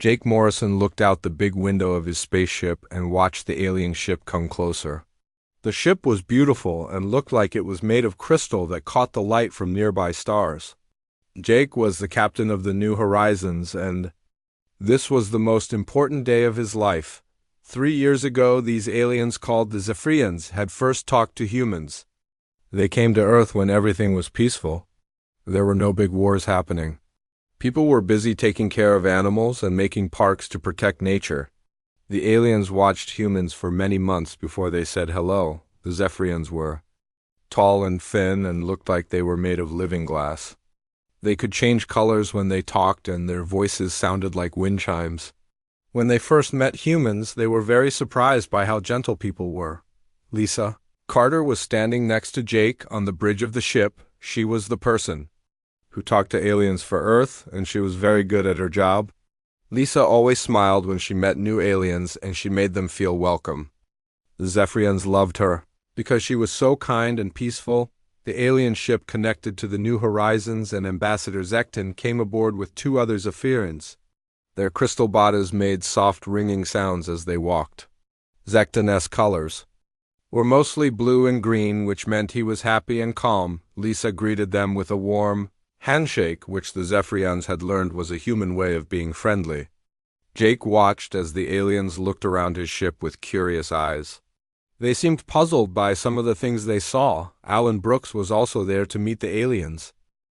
Jake Morrison looked out the big window of his spaceship and watched the alien ship come closer. The ship was beautiful and looked like it was made of crystal that caught the light from nearby stars. Jake was the captain of the New Horizons, and this was the most important day of his life. 3 years ago, these aliens called the Zephyrians had first talked to humans. They came to Earth when everything was peaceful. There were no big wars happening. People were busy taking care of animals and making parks to protect nature. The aliens watched humans for many months before they said hello. The Zephyrians were tall and thin and looked like they were made of living glass. They could change colors when they talked, and their voices sounded like wind chimes. When they first met humans, they were very surprised by how gentle people were. Lisa Carter was standing next to Jake on the bridge of the ship. She was the person who talked to aliens for Earth, and she was very good at her job. Lisa always smiled when she met new aliens, and she made them feel welcome. The Zephyrians loved her because she was so kind and peaceful. The alien ship connected to the New Horizons, and Ambassador Zekton came aboard with 2 other Zephyrians. Their crystal bodies made soft ringing sounds as they walked. Zekton's colors were mostly blue and green, which meant he was happy and calm. Lisa greeted them with a warm handshake, which the Zephyrians had learned was a human way of being friendly. Jake watched as the aliens looked around his ship with curious eyes. They seemed puzzled by some of the things they saw. Alan Brooks was also there to meet the aliens.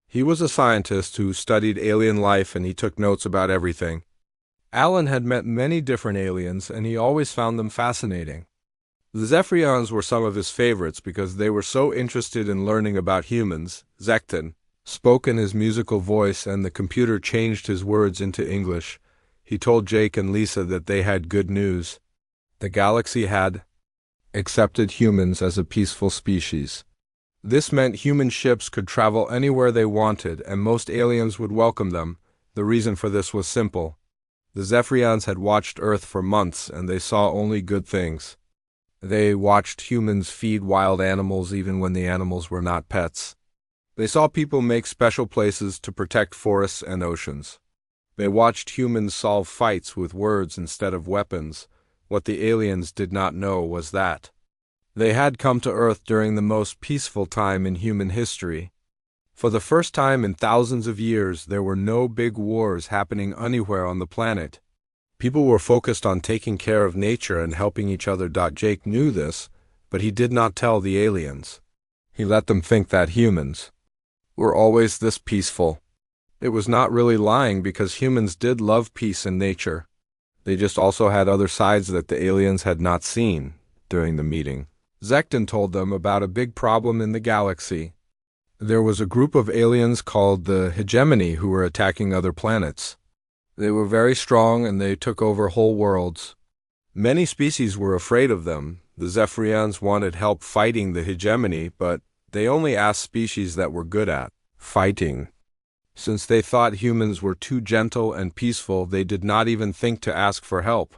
He was a scientist who studied alien life, and he took notes about everything. Alan had met many different aliens, and he always found them fascinating. The Zephyrians were some of his favorites because they were so interested in learning about humans. Zekton spoke in his musical voice, and the computer changed his words into English. He told Jake and Lisa that they had good news. The galaxy had accepted humans as a peaceful species. This meant human ships could travel anywhere they wanted, and most aliens would welcome them. The reason for this was simple. The Zephyrians had watched Earth for months, and they saw only good things. They watched humans feed wild animals even when the animals were not pets. They saw people make special places to protect forests and oceans. They watched humans solve fights with words instead of weapons. What the aliens did not know was that they had come to Earth during the most peaceful time in human history. For the first time in thousands of years, there were no big wars happening anywhere on the planet. People were focused on taking care of nature and helping each other. Jake knew this, but he did not tell the aliens. He let them think that humans were always this peaceful. It was not really lying, because humans did love peace and nature. They just also had other sides that the aliens had not seen. During the meeting, Zekton told them about a big problem in the galaxy. There was a group of aliens called the Hegemony who were attacking other planets. They were very strong, and they took over whole worlds. Many species were afraid of them. The Zephyrians wanted help fighting the Hegemony, but they only asked species that were good at fighting. Since they thought humans were too gentle and peaceful, they did not even think to ask for help.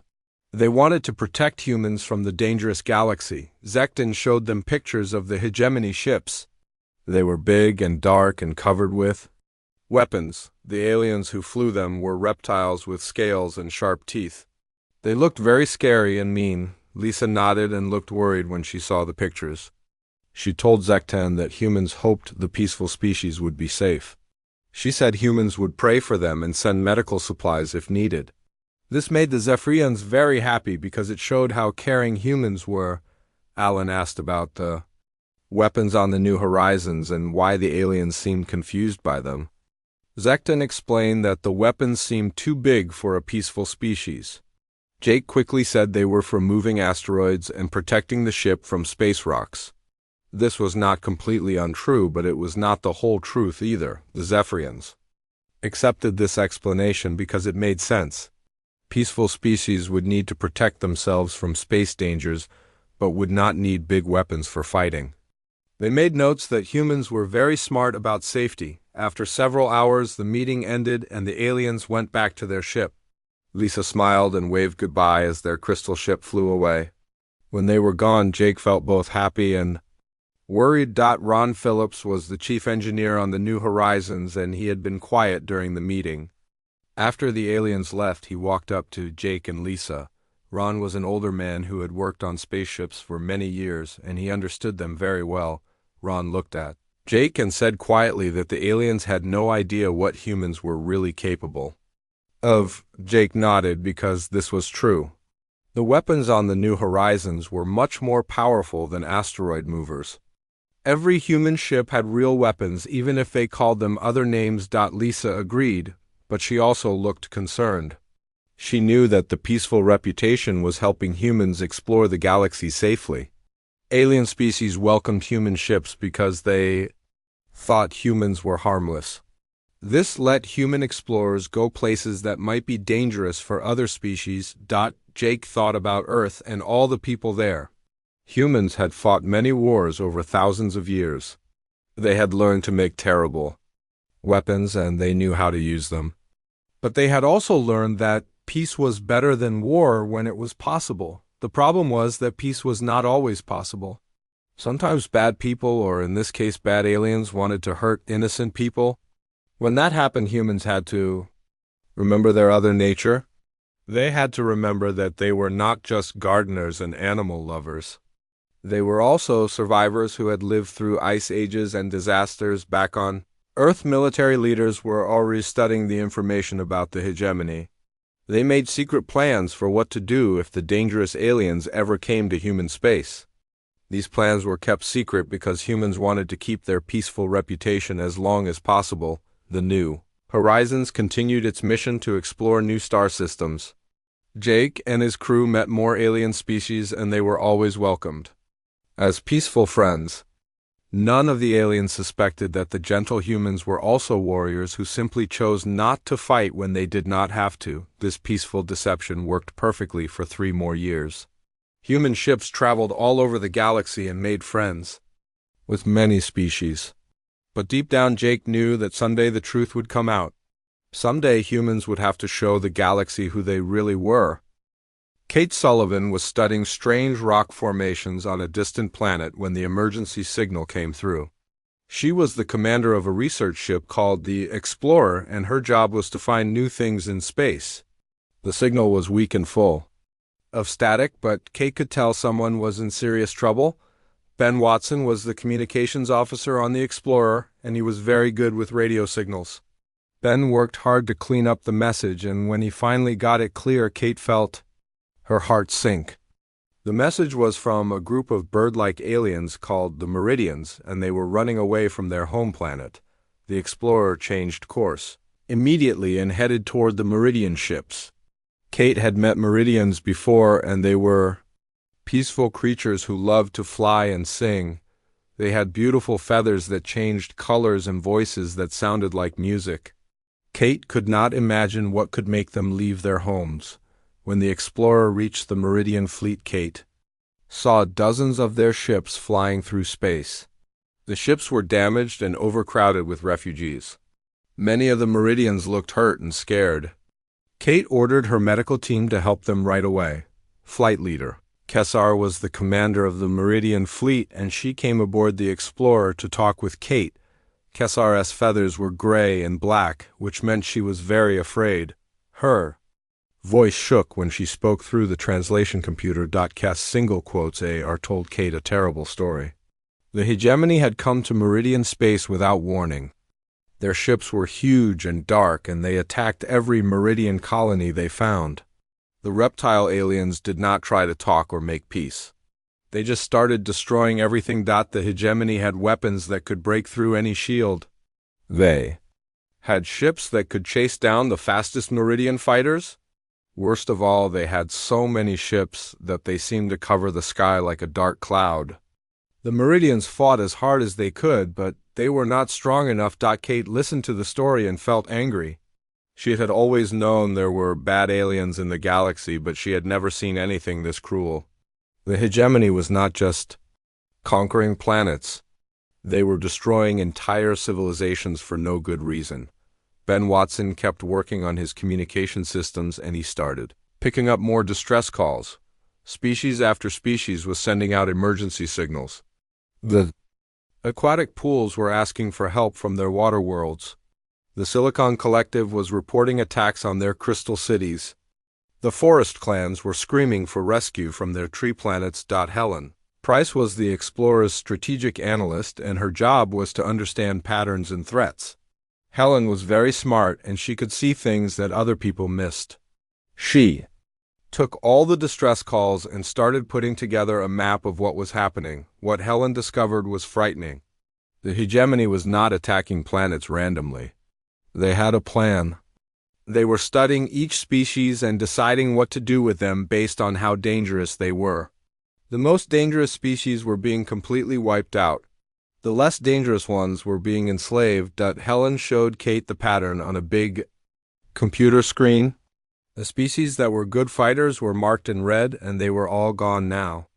They wanted to protect humans from the dangerous galaxy. Zekton showed them pictures of the Hegemony ships. They were big and dark and covered with weapons. The aliens who flew them were reptiles with scales and sharp teeth. They looked very scary and mean. Lisa nodded and looked worried when she saw the pictures. She told Zekton that humans hoped the peaceful species would be safe. She said humans would pray for them and send medical supplies if needed. This made the Zephyrians very happy because it showed how caring humans were. Alan asked about the weapons on the New Horizons and why the aliens seemed confused by them. Zekton explained that the weapons seemed too big for a peaceful species. Jake quickly said they were for moving asteroids and protecting the ship from space rocks. This was not completely untrue, but it was not the whole truth either. The Zephyrians accepted this explanation because it made sense. Peaceful species would need to protect themselves from space dangers, but would not need big weapons for fighting. They made notes that humans were very smart about safety. After several hours, the meeting ended and the aliens went back to their ship. Lisa smiled and waved goodbye as their crystal ship flew away. When they were gone, Jake felt both happy and worried. Ron Phillips was the chief engineer on the New Horizons, and he had been quiet during the meeting. After the aliens left, he walked up to Jake and Lisa. Ron was an older man who had worked on spaceships for many years, and he understood them very well. Ron looked at Jake and said quietly that the aliens had no idea what humans were really capable of. Jake nodded because this was true. The weapons on the New Horizons were much more powerful than asteroid movers. Every human ship had real weapons, even if they called them other names. Lisa agreed, but she also looked concerned. She knew that the peaceful reputation was helping humans explore the galaxy safely. Alien species welcomed human ships because they thought humans were harmless. This let human explorers go places that might be dangerous for other species. Jake thought about Earth and all the people there. Humans had fought many wars over thousands of years. They had learned to make terrible weapons and they knew how to use them. But they had also learned that peace was better than war when it was possible. The problem was that peace was not always possible. Sometimes bad people, or in this case bad aliens, wanted to hurt innocent people. When that happened, humans had to remember their other nature. They had to remember that they were not just gardeners and animal lovers. They were also survivors who had lived through ice ages and disasters back on Earth. Military leaders were already studying the information about the hegemony. They made secret plans for what to do if the dangerous aliens ever came to human space. These plans were kept secret because humans wanted to keep their peaceful reputation as long as possible. The New Horizons continued its mission to explore new star systems. Jake and his crew met more alien species and they were always welcomed as peaceful friends. None of the aliens suspected that the gentle humans were also warriors who simply chose not to fight when they did not have to. This peaceful deception worked perfectly for 3 more years. Human ships traveled all over the galaxy and made friends with many species. But deep down, Jake knew that someday the truth would come out. Someday humans would have to show the galaxy who they really were. Kate Sullivan was studying strange rock formations on a distant planet when the emergency signal came through. She was the commander of a research ship called the Explorer, and her job was to find new things in space. The signal was weak and full of static, but Kate could tell someone was in serious trouble. Ben Watson was the communications officer on the Explorer, and he was very good with radio signals. Ben worked hard to clean up the message, and when he finally got it clear, Kate felt her heart sink. The message was from a group of bird-like aliens called the Meridians, and they were running away from their home planet. The Explorer changed course immediately and headed toward the Meridian ships. Kate had met Meridians before, and they were peaceful creatures who loved to fly and sing. They had beautiful feathers that changed colors and voices that sounded like music. Kate could not imagine what could make them leave their homes. When the Explorer reached the Meridian fleet, Kate saw dozens of their ships flying through space. The ships were damaged and overcrowded with refugees. Many of the Meridians looked hurt and scared. Kate ordered her medical team to help them right away. Flight leader Kessar was the commander of the Meridian fleet, and she came aboard the Explorer to talk with Kate. Kessar's feathers were gray and black, which meant she was very afraid. Her voice shook when she spoke through the translation computer. Kess single quotes are told Kate a terrible story. The hegemony had come to Meridian space without warning. Their ships were huge and dark, and they attacked every Meridian colony they found. The reptile aliens did not try to talk or make peace. They just started destroying everything. The hegemony had weapons that could break through any shield. They had ships that could chase down the fastest Meridian fighters. Worst of all, they had so many ships that they seemed to cover the sky like a dark cloud. The Meridians fought as hard as they could, but they were not strong enough. Kate listened to the story and felt angry. She had always known there were bad aliens in the galaxy, but she had never seen anything this cruel. The hegemony was not just conquering planets. They were destroying entire civilizations for no good reason. Ben Watson kept working on his communication systems, and he started picking up more distress calls. Species after species was sending out emergency signals. The aquatic pools were asking for help from their water worlds. The Silicon Collective was reporting attacks on their crystal cities. The forest clans were screaming for rescue from their tree planets. Helen Price was the explorer's strategic analyst, and her job was to understand patterns and threats. Helen was very smart, and she could see things that other people missed. She took all the distress calls and started putting together a map of what was happening. What Helen discovered was frightening. The hegemony was not attacking planets randomly. They had a plan. They were studying each species and deciding what to do with them based on how dangerous they were. The most dangerous species were being completely wiped out. The less dangerous ones were being enslaved. Helen showed Kate the pattern on a big computer screen. The species that were good fighters were marked in red, and they were all gone now.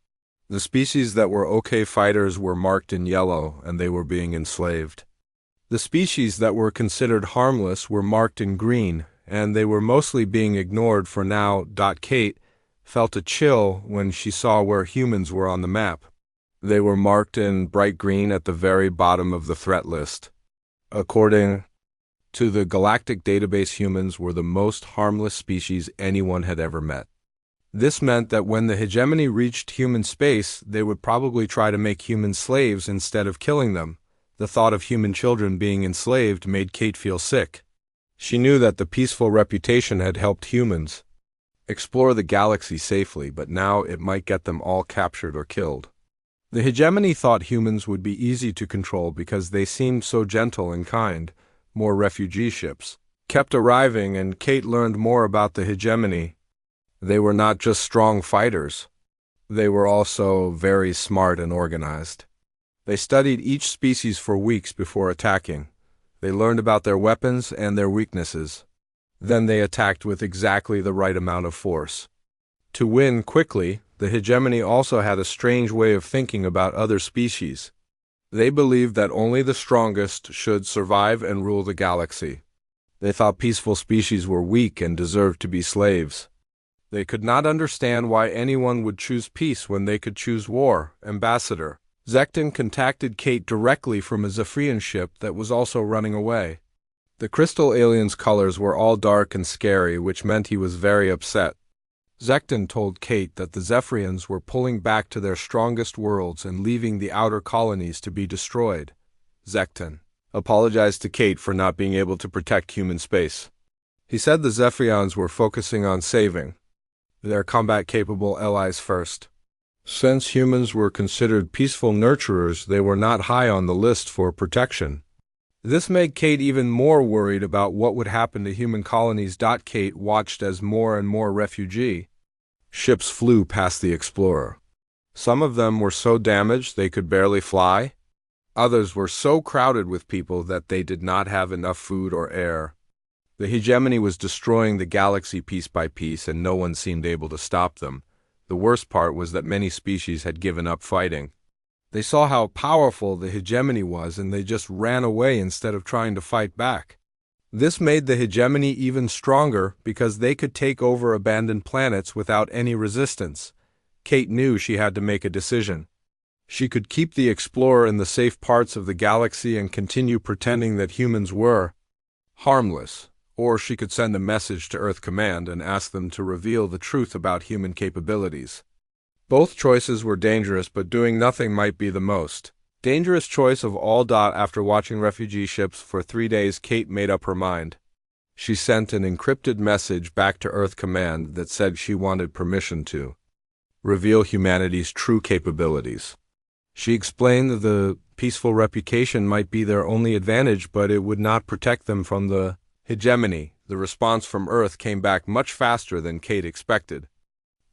The species that were okay fighters were marked in yellow, and they were being enslaved. The species that were considered harmless were marked in green, and they were mostly being ignored for now. Kate felt a chill when she saw where humans were on the map. They were marked in bright green at the very bottom of the threat list. According to the Galactic database, humans were the most harmless species anyone had ever met. This meant that when the hegemony reached human space, they would probably try to make humans slaves instead of killing them. The thought of human children being enslaved made Kate feel sick. She knew that the peaceful reputation had helped humans explore the galaxy safely, but now it might get them all captured or killed. The hegemony thought humans would be easy to control because they seemed so gentle and kind. More refugee ships kept arriving, and Kate learned more about the hegemony. They were not just strong fighters. They were also very smart and organized. They studied each species for weeks before attacking. They learned about their weapons and their weaknesses. Then they attacked with exactly the right amount of force. To win quickly, the hegemony also had a strange way of thinking about other species. They believed that only the strongest should survive and rule the galaxy. They thought peaceful species were weak and deserved to be slaves. They could not understand why anyone would choose peace when they could choose war. Ambassador Zekton contacted Kate directly from a Zephyrian ship that was also running away. The crystal alien's colors were all dark and scary, which meant he was very upset. Zekton told Kate that the Zephyrians were pulling back to their strongest worlds and leaving the outer colonies to be destroyed. Zekton apologized to Kate for not being able to protect human space. He said the Zephyrians were focusing on saving their combat-capable allies first. Since humans were considered peaceful nurturers, they were not high on the list for protection. This made Kate even more worried about what would happen to human colonies. Kate watched as more and more refugee ships flew past the Explorer. Some of them were so damaged they could barely fly. Others were so crowded with people that they did not have enough food or air. The hegemony was destroying the galaxy piece by piece, and no one seemed able to stop them. The worst part was that many species had given up fighting. They saw how powerful the hegemony was, and they just ran away instead of trying to fight back. This made the hegemony even stronger because they could take over abandoned planets without any resistance. Kate knew she had to make a decision. She could keep the Explorer in the safe parts of the galaxy and continue pretending that humans were harmless, or she could send a message to Earth Command and ask them to reveal the truth about human capabilities. Both choices were dangerous, but doing nothing might be the most dangerous choice of all. After watching refugee ships for 3 days, Kate made up her mind. She sent an encrypted message back to Earth Command that said she wanted permission to reveal humanity's true capabilities. She explained that the peaceful reputation might be their only advantage, but it would not protect them from the hegemony. The response from Earth came back much faster than Kate expected.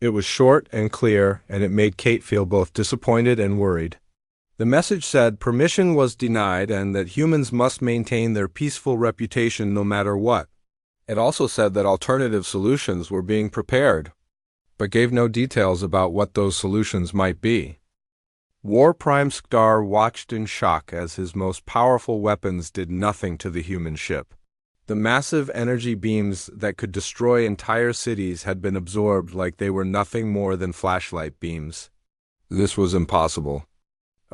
It was short and clear, and it made Kate feel both disappointed and worried. The message said permission was denied and that humans must maintain their peaceful reputation no matter what. It also said that alternative solutions were being prepared, but gave no details about what those solutions might be. War Prime Star watched in shock as his most powerful weapons did nothing to the human ship. The massive energy beams that could destroy entire cities had been absorbed like they were nothing more than flashlight beams. This was impossible.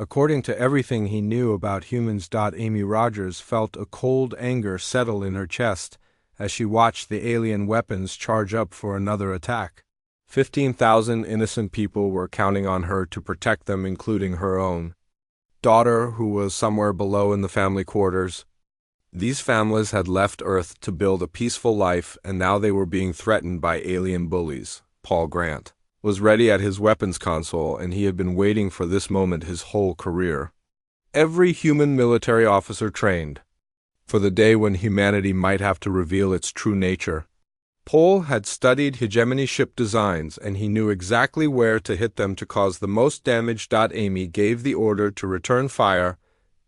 According to everything he knew about humans. Amy Rogers felt a cold anger settle in her chest as she watched the alien weapons charge up for another attack. 15,000 innocent people were counting on her to protect them, including her own daughter, who was somewhere below in the family quarters. These families had left Earth to build a peaceful life, and now they were being threatened by alien bullies. Paul Grant was ready at his weapons console, and he had been waiting for this moment his whole career. Every human military officer trained for the day when humanity might have to reveal its true nature. Paul had studied hegemony ship designs, and he knew exactly where to hit them to cause the most damage. Amy gave the order to return fire,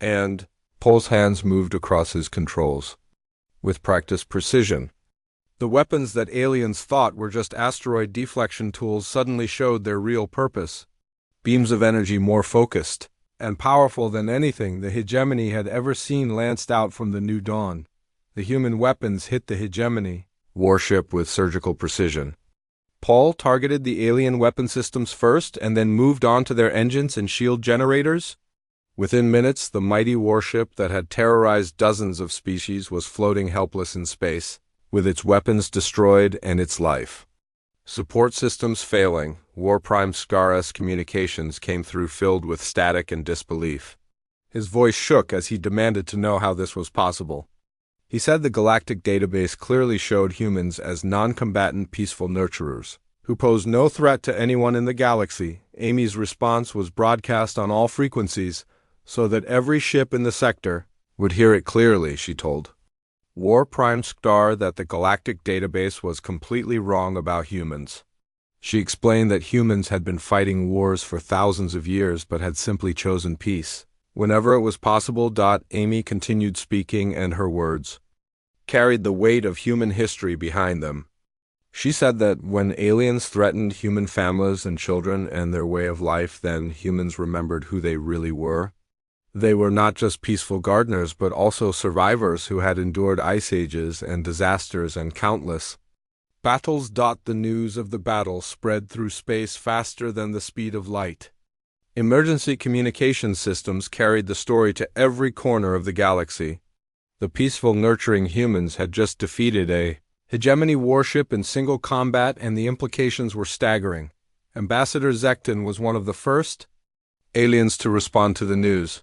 and Paul's hands moved across his controls with practiced precision. The weapons that aliens thought were just asteroid deflection tools suddenly showed their real purpose. Beams of energy more focused and powerful than anything the hegemony had ever seen lanced out from the new dawn. The human weapons hit the hegemony warship with surgical precision. Paul targeted the alien weapon systems first and then moved on to their engines and shield generators. Within minutes, the mighty warship that had terrorized dozens of species was floating helpless in space, with its weapons destroyed and its life support systems failing. HFY Story's communications came through filled with static and disbelief. His voice shook as he demanded to know how this was possible. He said the galactic database clearly showed humans as non-combatant peaceful nurturers, who posed no threat to anyone in the galaxy. Amy's response was broadcast on all frequencies, so that every ship in the sector would hear it clearly, she told HFY Story that the galactic database was completely wrong about humans. She explained that humans had been fighting wars for thousands of years but had simply chosen peace whenever it was possible. Amy continued speaking, and her words carried the weight of human history behind them. She said that when aliens threatened human families and children and their way of life, then humans remembered who they really were. They were not just peaceful gardeners, but also survivors who had endured ice ages and disasters and countless battles. The news of the battle spread through space faster than the speed of light. Emergency communication systems carried the story to every corner of the galaxy. The peaceful, nurturing humans had just defeated a hegemony warship in single combat, and the implications were staggering. Ambassador Zekton was one of the first aliens to respond to the news.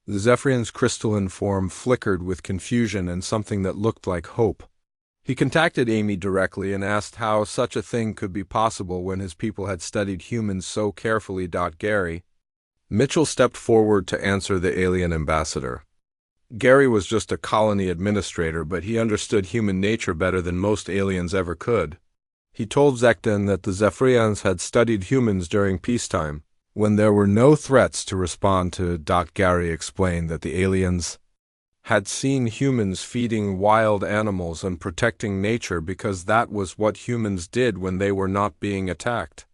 The Zephyrian's crystalline form flickered with confusion and something that looked like hope. He contacted Amy directly and asked how such a thing could be possible when his people had studied humans so carefully. Gary Mitchell stepped forward to answer the alien ambassador. Gary was just a colony administrator, but he understood human nature better than most aliens ever could. He told Zekton that the Zephyrians had studied humans during peacetime, when there were no threats to respond to. Gary explained that the aliens had seen humans feeding wild animals and protecting nature because that was what humans did when they were not being attacked.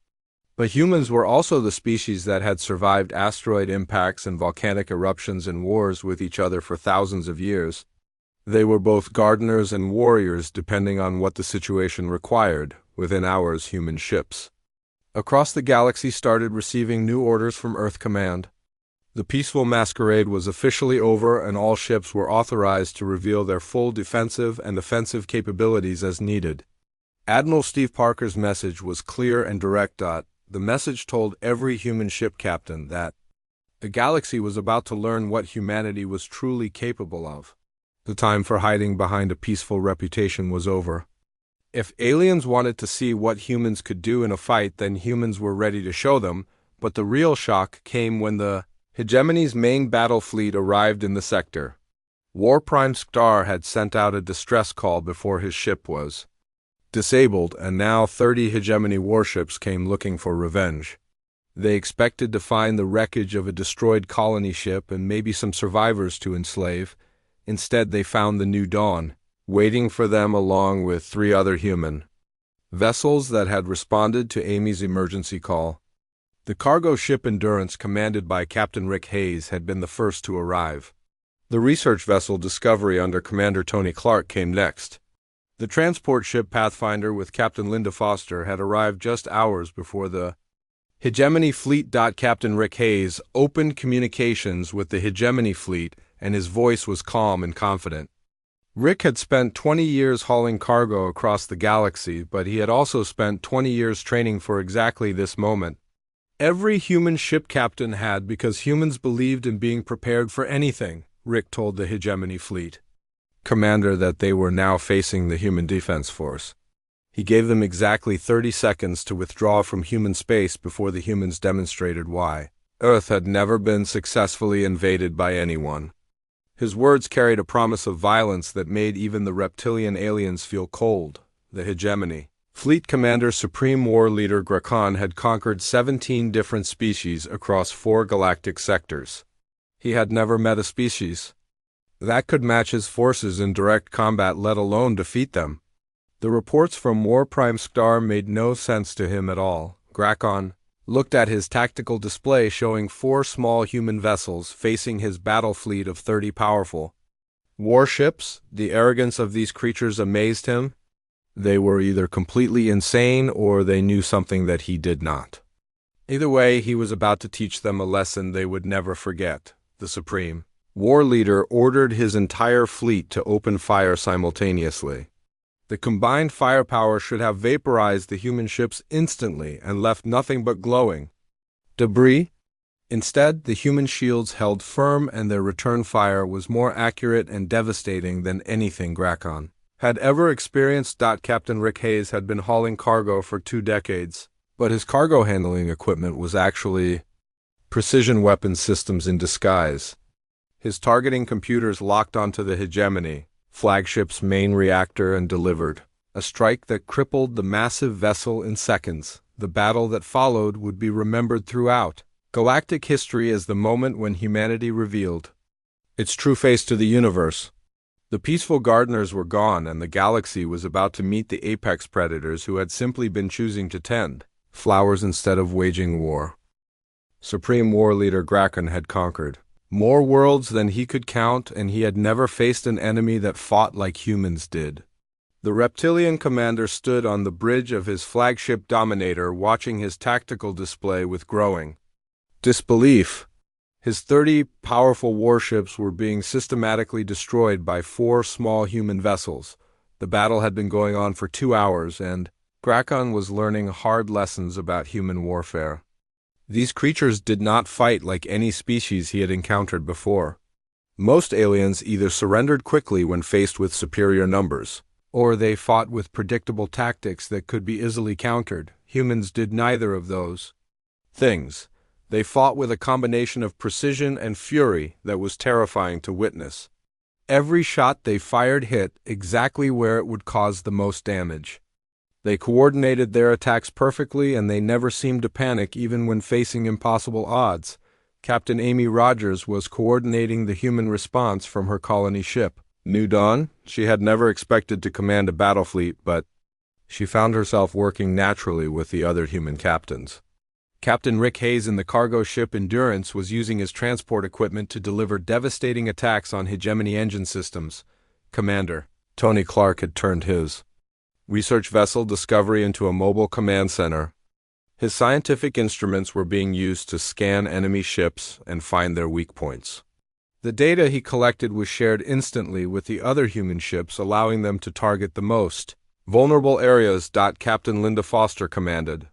But humans were also the species that had survived asteroid impacts and volcanic eruptions and wars with each other for thousands of years. They were both gardeners and warriors depending on what the situation required. Within hours, human ships across the galaxy started receiving new orders from Earth Command. The peaceful masquerade was officially over, and all ships were authorized to reveal their full defensive and offensive capabilities as needed. Admiral Steve Parker's message was clear and direct. The message told every human ship captain that the galaxy was about to learn what humanity was truly capable of. The time for hiding behind a peaceful reputation was over. If aliens wanted to see what humans could do in a fight, then humans were ready to show them, but the real shock came when the hegemony's main battle fleet arrived in the sector. HFY Story had sent out a distress call before his ship was disabled, and now 30 hegemony warships came looking for revenge. They expected to find the wreckage of a destroyed colony ship and maybe some survivors to enslave. Instead, they found the New Dawn waiting for them, along with 3 other human vessels that had responded to Amy's emergency call. The cargo ship Endurance, commanded by Captain Rick Hayes, had been the first to arrive. The research vessel Discovery under Commander Tony Clark came next. The transport ship Pathfinder with Captain Linda Foster had arrived just hours before the Hegemony Fleet. Captain Rick Hayes opened communications with the Hegemony Fleet, and his voice was calm and confident. Rick had spent 20 years hauling cargo across the galaxy, but he had also spent 20 years training for exactly this moment. Every human ship captain had, because humans believed in being prepared for anything, Rick told the Hegemony Fleet commander that they were now facing the Human Defense Force. He gave them exactly 30 seconds to withdraw from human space before the humans demonstrated why Earth had never been successfully invaded by anyone. His words carried a promise of violence that made even the reptilian aliens feel cold. The Hegemony Fleet Commander Supreme War Leader Grakon had conquered 17 different species across 4 galactic sectors. He had never met a species that could match his forces in direct combat, let alone defeat them. The reports from War Prime Star made no sense to him at all. Grakon looked at his tactical display showing 4 small human vessels facing his battle fleet of 30 powerful warships. The arrogance of these creatures amazed him. They were either completely insane or they knew something that he did not. Either way, he was about to teach them a lesson they would never forget. The Supreme War Leader ordered his entire fleet to open fire simultaneously. The combined firepower should have vaporized the human ships instantly and left nothing but glowing debris. Instead, the human shields held firm and their return fire was more accurate and devastating than anything Grakon had ever experienced. Captain Rick Hayes had been hauling cargo for 2 decades, but his cargo handling equipment was actually precision weapon systems in disguise. His targeting computers locked onto the Hegemony flagship's main reactor and delivered a strike that crippled the massive vessel in seconds. The battle that followed would be remembered throughout galactic history as the moment when humanity revealed its true face to the universe. The peaceful gardeners were gone, and the galaxy was about to meet the apex predators who had simply been choosing to tend flowers instead of waging war. Supreme War Leader Grakon had conquered more worlds than he could count, and he had never faced an enemy that fought like humans did. The reptilian commander stood on the bridge of his flagship Dominator, watching his tactical display with growing disbelief. His 30 powerful warships were being systematically destroyed by 4 small human vessels. The battle had been going on for 2 hours, and Grakon was learning hard lessons about human warfare. These creatures did not fight like any species he had encountered before. Most aliens either surrendered quickly when faced with superior numbers, or they fought with predictable tactics that could be easily countered. Humans did neither of those things. They fought with a combination of precision and fury that was terrifying to witness. Every shot they fired hit exactly where it would cause the most damage. They coordinated their attacks perfectly, and they never seemed to panic even when facing impossible odds. Captain Amy Rogers was coordinating the human response from her colony ship, New Dawn. She had never expected to command a battle fleet, but she found herself working naturally with the other human captains. Captain Rick Hayes in the cargo ship Endurance was using his transport equipment to deliver devastating attacks on Hegemony engine systems. Commander Tony Clark had turned his research vessel Discovery into a mobile command center. His scientific instruments were being used to scan enemy ships and find their weak points. The data he collected was shared instantly with the other human ships, allowing them to target the most vulnerable areas. Captain Linda Foster commanded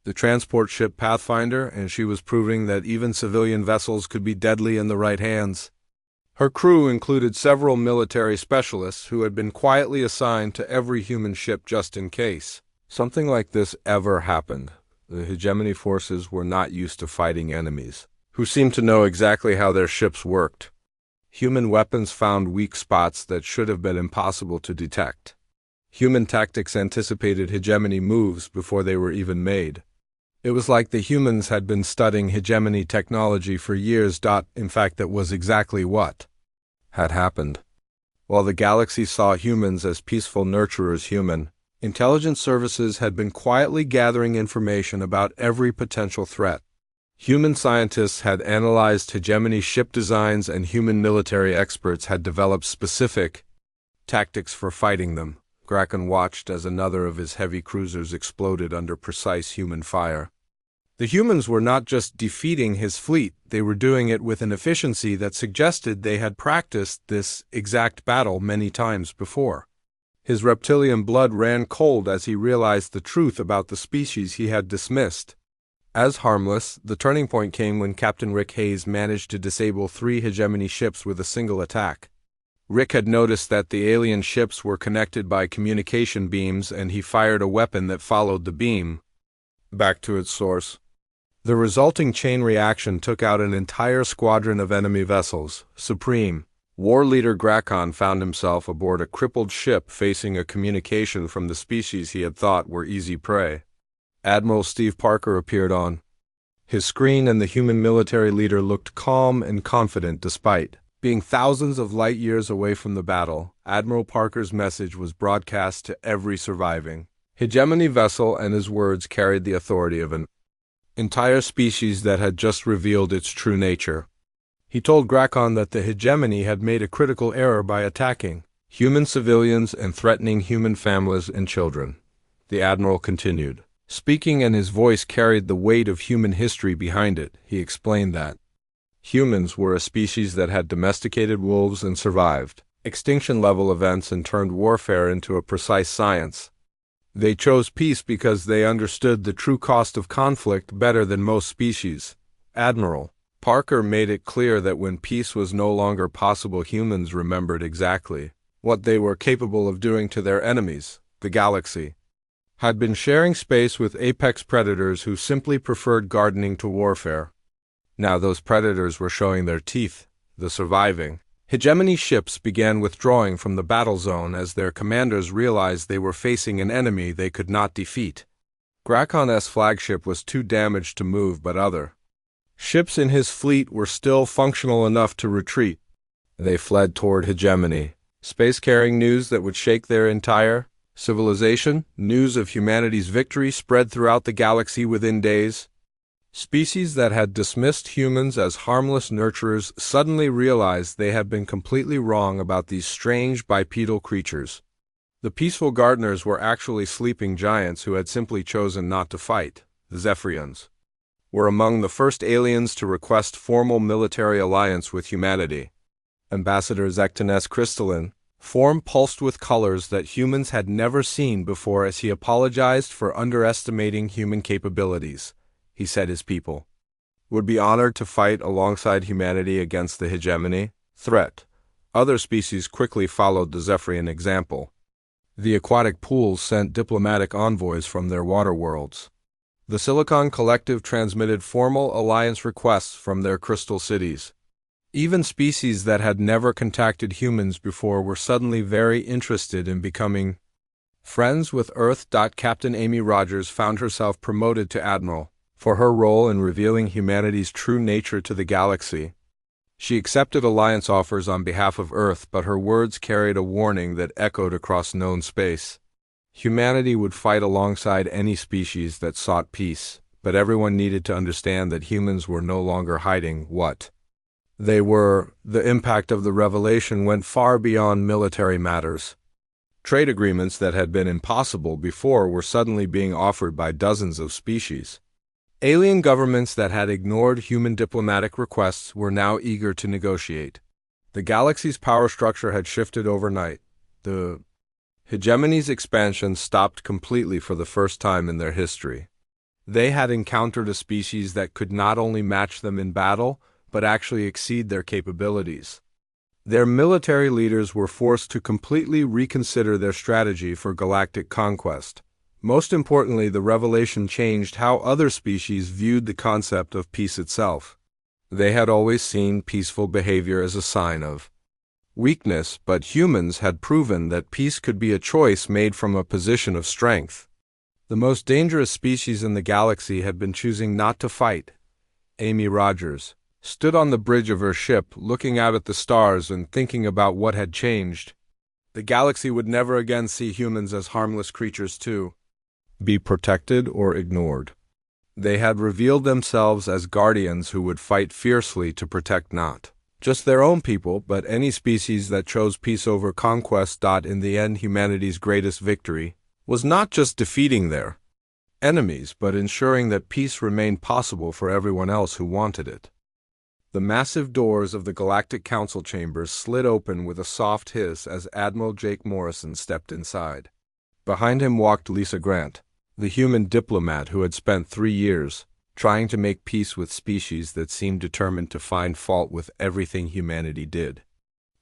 the transport ship Pathfinder, and she was proving that even civilian vessels could be deadly in the right hands. Her crew included several military specialists who had been quietly assigned to every human ship just in case something like this ever happened. The Hegemony forces were not used to fighting enemies who seemed to know exactly how their ships worked. Human weapons found weak spots that should have been impossible to detect. Human tactics anticipated Hegemony moves before they were even made. It was like the humans had been studying Hegemony technology for years. In fact, that was exactly what had happened. While the galaxy saw humans as peaceful nurturers, human intelligence services had been quietly gathering information about every potential threat. Human scientists had analyzed Hegemony ship designs, and human military experts had developed specific tactics for fighting them. Grakon watched as another of his heavy cruisers exploded under precise human fire. The humans were not just defeating his fleet, they were doing it with an efficiency that suggested they had practiced this exact battle many times before. His reptilian blood ran cold as he realized the truth about the species he had dismissed as harmless. The turning point came when Captain Rick Hayes managed to disable 3 hegemony ships with a single attack. Rick had noticed that the alien ships were connected by communication beams, and he fired a weapon that followed the beam back to its source. The resulting chain reaction took out an entire squadron of enemy vessels. Supreme War Leader Grakon found himself aboard a crippled ship facing a communication from the species he had thought were easy prey. Admiral Steve Parker appeared on his screen, and the human military leader looked calm and confident despite being thousands of light years away from the battle. Admiral Parker's message was broadcast to every surviving hegemony vessel, and his words carried the authority of an entire species that had just revealed its true nature. He told Grakon that the hegemony had made a critical error by attacking human civilians and threatening human families and children. The Admiral continued speaking, and his voice carried the weight of human history behind it. He explained that humans were a species that had domesticated wolves and survived extinction-level events and turned warfare into a precise science. They chose peace because they understood the true cost of conflict better than most species. Admiral Parker made it clear that when peace was no longer possible, humans remembered exactly what they were capable of doing to their enemies. The galaxy had been sharing space with apex predators who simply preferred gardening to warfare. Now those predators were showing their teeth. The surviving hegemony ships began withdrawing from the battle zone as their commanders realized they were facing an enemy they could not defeat. Grakon's flagship was too damaged to move, but other ships in his fleet were still functional enough to retreat. They fled toward hegemony space, carrying news that would shake their entire civilization. News of humanity's victory spread throughout the galaxy within days. Species that had dismissed humans as harmless nurturers suddenly realized they had been completely wrong about these strange bipedal creatures. The peaceful gardeners were actually sleeping giants who had simply chosen not to fight. The Zephyrians were among the first aliens to request formal military alliance with humanity. Ambassador Zectinus Crystalline form pulsed with colors that humans had never seen before as he apologized for underestimating human capabilities. He said his people would be honored to fight alongside humanity against the hegemony threat. Other species quickly followed the Zephyrian example. The aquatic pools sent diplomatic envoys from their water worlds. The Silicon Collective transmitted formal alliance requests from their crystal cities. Even species that had never contacted humans before were suddenly very interested in becoming friends with Earth. Captain Amy Rogers found herself promoted to Admiral for her role in revealing humanity's true nature to the galaxy. She accepted alliance offers on behalf of Earth, but her words carried a warning that echoed across known space. Humanity would fight alongside any species that sought peace, but everyone needed to understand that humans were no longer hiding what they were. The impact of the revelation went far beyond military matters. Trade agreements that had been impossible before were suddenly being offered by dozens of species. Alien governments that had ignored human diplomatic requests were now eager to negotiate. The galaxy's power structure had shifted overnight. The hegemony's expansion stopped completely for the first time in their history. They had encountered a species that could not only match them in battle, but actually exceed their capabilities. Their military leaders were forced to completely reconsider their strategy for galactic conquest. Most importantly, the revelation changed how other species viewed the concept of peace itself. They had always seen peaceful behavior as a sign of weakness, but humans had proven that peace could be a choice made from a position of strength. The most dangerous species in the galaxy had been choosing not to fight. Amy Rogers stood on the bridge of her ship, looking out at the stars and thinking about what had changed. The galaxy would never again see humans as harmless creatures to be protected or ignored. They had revealed themselves as guardians who would fight fiercely to protect not just their own people, but any species that chose peace over conquest. In the end, humanity's greatest victory was not just defeating their enemies, but ensuring that peace remained possible for everyone else who wanted it. The massive doors of the Galactic Council chambers slid open with a soft hiss as Admiral Jake Morrison stepped inside. Behind him walked Lisa Grant, the human diplomat who had spent 3 years trying to make peace with species that seemed determined to find fault with everything humanity did.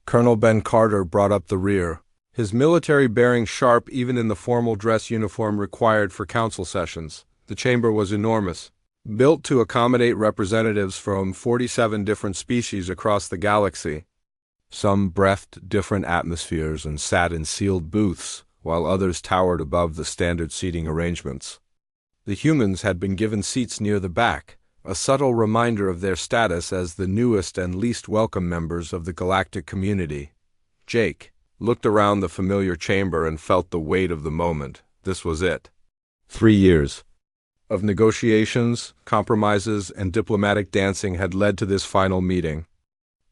Colonel Ben Carter brought up the rear, his military bearing sharp even in the formal dress uniform required for council sessions. The chamber was enormous, built to accommodate representatives from 47 different species across the galaxy. Some breathed different atmospheres and sat in sealed booths, while others towered above the standard seating arrangements. The humans had been given seats near the back, a subtle reminder of their status as the newest and least welcome members of the galactic community. Jake looked around the familiar chamber and felt the weight of the moment. This was it. 3 years of negotiations, compromises, and diplomatic dancing had led to this final meeting.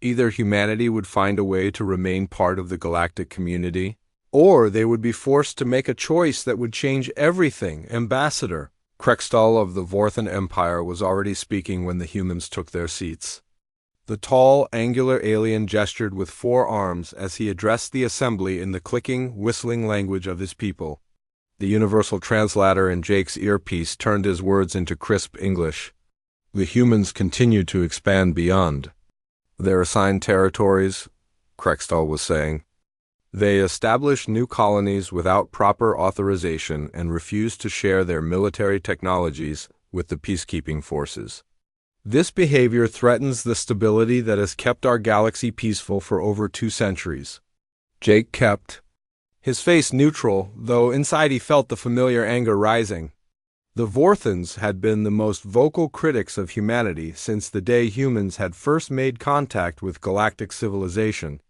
Either humanity would find a way to remain part of the galactic community, or they would be forced to make a choice that would change everything. Ambassador Krextal of the Vorthan Empire was already speaking when the humans took their seats. The tall, angular alien gestured with 4 arms as he addressed the assembly in the clicking, whistling language of his people. The universal translator in Jake's earpiece turned his words into crisp English. The humans continued to expand beyond their assigned territories, Krextal was saying. They established new colonies without proper authorization and refused to share their military technologies with the peacekeeping forces. This behavior threatens the stability that has kept our galaxy peaceful for over 2 centuries. Jake kept his face neutral, though inside he felt the familiar anger rising. The Vorthans had been the most vocal critics of humanity since the day humans had first made contact with galactic civilization.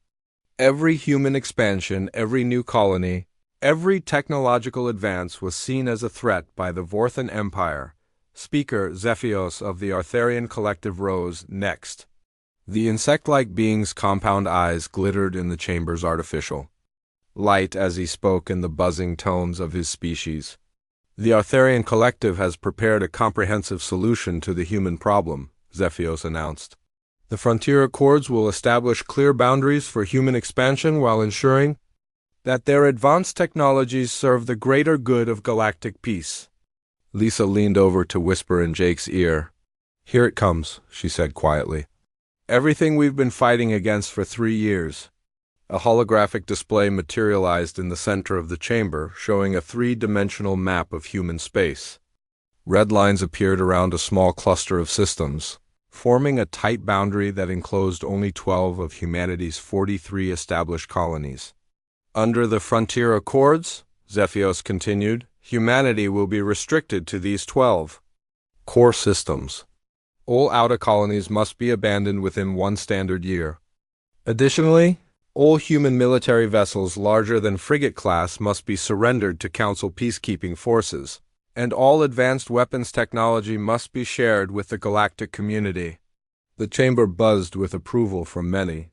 Every human expansion, every new colony, every technological advance was seen as a threat by the Vorthan Empire. Speaker Zephyos of the Artharian Collective rose next. The insect-like being's compound eyes glittered in the chamber's artificial light as he spoke in the buzzing tones of his species. The Artharian Collective has prepared a comprehensive solution to the human problem, Zephyos announced. The Frontier Accords will establish clear boundaries for human expansion while ensuring that their advanced technologies serve the greater good of galactic peace. Lisa leaned over to whisper in Jake's ear. "Here it comes," she said quietly. "Everything we've been fighting against for 3 years." A holographic display materialized in the center of the chamber, showing a 3-dimensional map of human space. Red lines appeared around a small cluster of systems, forming a tight boundary that enclosed only 12 of humanity's 43 established colonies. Under the Frontier Accords, Zephyos continued, humanity will be restricted to these 12 core systems. All outer colonies must be abandoned within 1 standard year. Additionally, all human military vessels larger than frigate class must be surrendered to Council peacekeeping forces, and all advanced weapons technology must be shared with the galactic community. The chamber buzzed with approval from many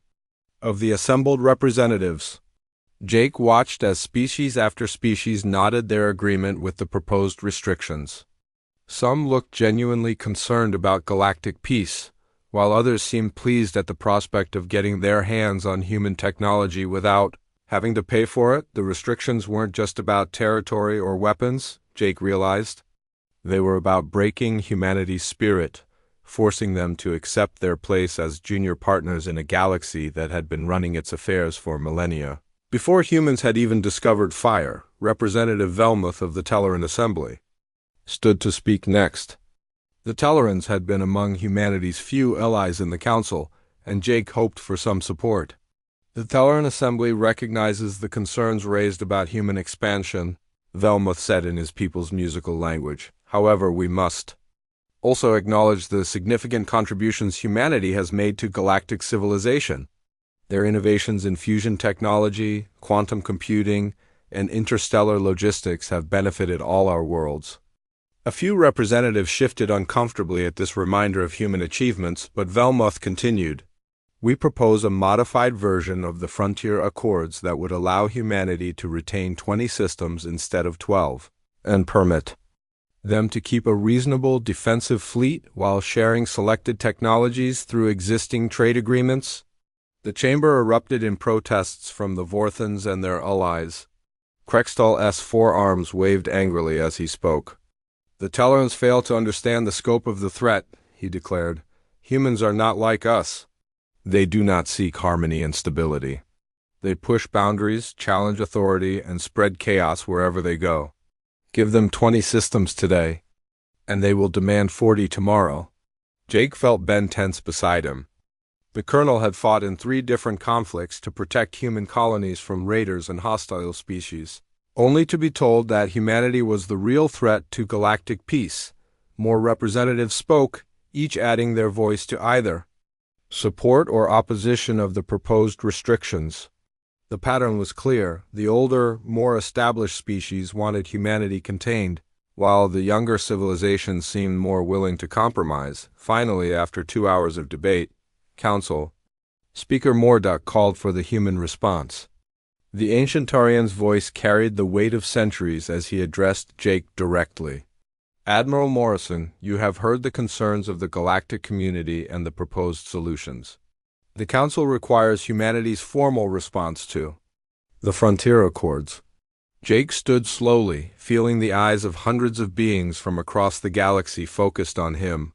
of the assembled representatives. Jake watched as species after species nodded their agreement with the proposed restrictions. Some looked genuinely concerned about galactic peace, while others seemed pleased at the prospect of getting their hands on human technology without having to pay for it. The restrictions weren't just about territory or weapons, Jake realized. They were about breaking humanity's spirit, forcing them to accept their place as junior partners in a galaxy that had been running its affairs for millennia. Before humans had even discovered fire, Representative Velmuth of the Telleran Assembly stood to speak next. The Tellerans had been among humanity's few allies in the Council, and Jake hoped for some support. The Telleran Assembly recognizes the concerns raised about human expansion, Velmuth said in his people's musical language. However, we must also acknowledge the significant contributions humanity has made to galactic civilization. Their innovations in fusion technology, quantum computing, and interstellar logistics have benefited all our worlds. A few representatives shifted uncomfortably at this reminder of human achievements, but Velmuth continued. We propose a modified version of the Frontier Accords that would allow humanity to retain 20 systems instead of 12, and permit them to keep a reasonable defensive fleet while sharing selected technologies through existing trade agreements. The chamber erupted in protests from the Vorthans and their allies. Krextal's forearms waved angrily as he spoke. The Tellarans fail to understand the scope of the threat, he declared. Humans are not like us. They do not seek harmony and stability. They push boundaries, challenge authority, and spread chaos wherever they go. Give them 20 systems today, and they will demand 40 tomorrow. Jake felt Ben tense beside him. The colonel had fought in 3 different conflicts to protect human colonies from raiders and hostile species, only to be told that humanity was the real threat to galactic peace. More representatives spoke, each adding their voice to either support or opposition of the proposed restrictions. The pattern was clear. The older, more established species wanted humanity contained, while the younger civilizations seemed more willing to compromise. Finally, after 2 hours of debate, Council Speaker Morduk called for the human response. The ancient Tarian's voice carried the weight of centuries as he addressed Jake directly. Admiral Morrison, you have heard the concerns of the galactic community and the proposed solutions. The Council requires humanity's formal response to the Frontier Accords. Jake stood slowly, feeling the eyes of hundreds of beings from across the galaxy focused on him.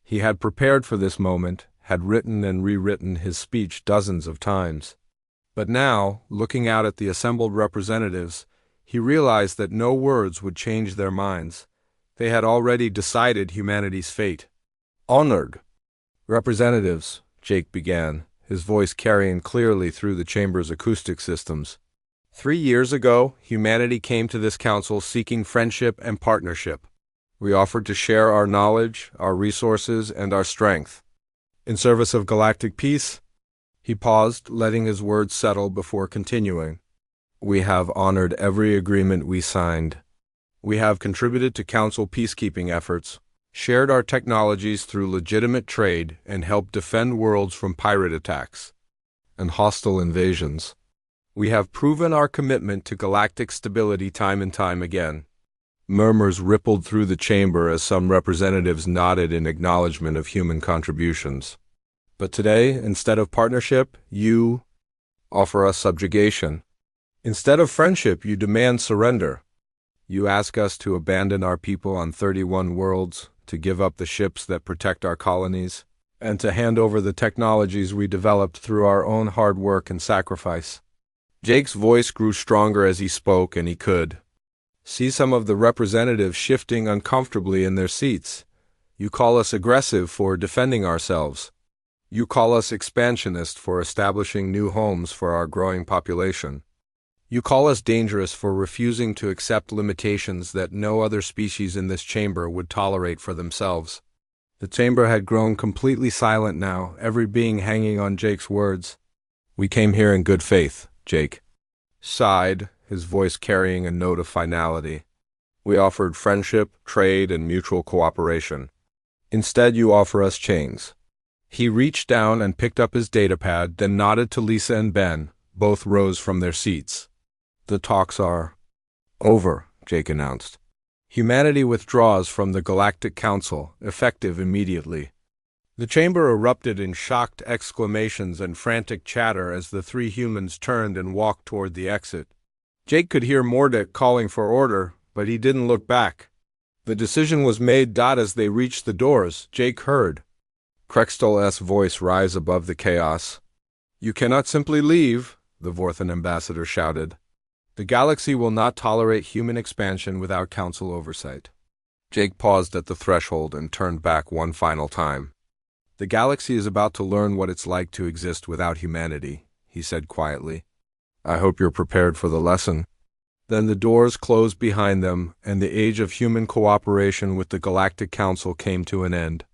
He had prepared for this moment, had written and rewritten his speech dozens of times. But now, looking out at the assembled representatives, he realized that no words would change their minds. They had already decided humanity's fate. Honored representatives, Jake began, his voice carrying clearly through the chamber's acoustic systems. 3 years ago, humanity came to this council seeking friendship and partnership. We offered to share our knowledge, our resources, and our strength. In service of galactic peace, he paused, letting his words settle before continuing. We have honored every agreement we signed. We have contributed to council peacekeeping efforts, shared our technologies through legitimate trade, and helped defend worlds from pirate attacks and hostile invasions. We have proven our commitment to galactic stability time and time again. Murmurs rippled through the chamber as some representatives nodded in acknowledgement of human contributions. But today, instead of partnership, you offer us subjugation. Instead of friendship, you demand surrender. You ask us to abandon our people on 31 worlds, to give up the ships that protect our colonies, and to hand over the technologies we developed through our own hard work and sacrifice. Jake's voice grew stronger as he spoke, and he could see some of the representatives shifting uncomfortably in their seats. You call us aggressive for defending ourselves. You call us expansionist for establishing new homes for our growing population. You call us dangerous for refusing to accept limitations that no other species in this chamber would tolerate for themselves. The chamber had grown completely silent now, every being hanging on Jake's words. We came here in good faith, Jake sighed, his voice carrying a note of finality. We offered friendship, trade, and mutual cooperation. Instead, you offer us chains. He reached down and picked up his datapad, then nodded to Lisa and Ben. Both rose from their seats. The talks are over, Jake announced. Humanity withdraws from the Galactic Council, effective immediately. The chamber erupted in shocked exclamations and frantic chatter as the 3 humans turned and walked toward the exit. Jake could hear Morduk calling for order, but he didn't look back. The decision was made. As they reached the doors, Jake heard Krextal's voice rise above the chaos. You cannot simply leave, the Vorthan ambassador shouted. The galaxy will not tolerate human expansion without council oversight. Jake paused at the threshold and turned back one final time. The galaxy is about to learn what it's like to exist without humanity, he said quietly. I hope you're prepared for the lesson. Then the doors closed behind them, and the age of human cooperation with the Galactic Council came to an end.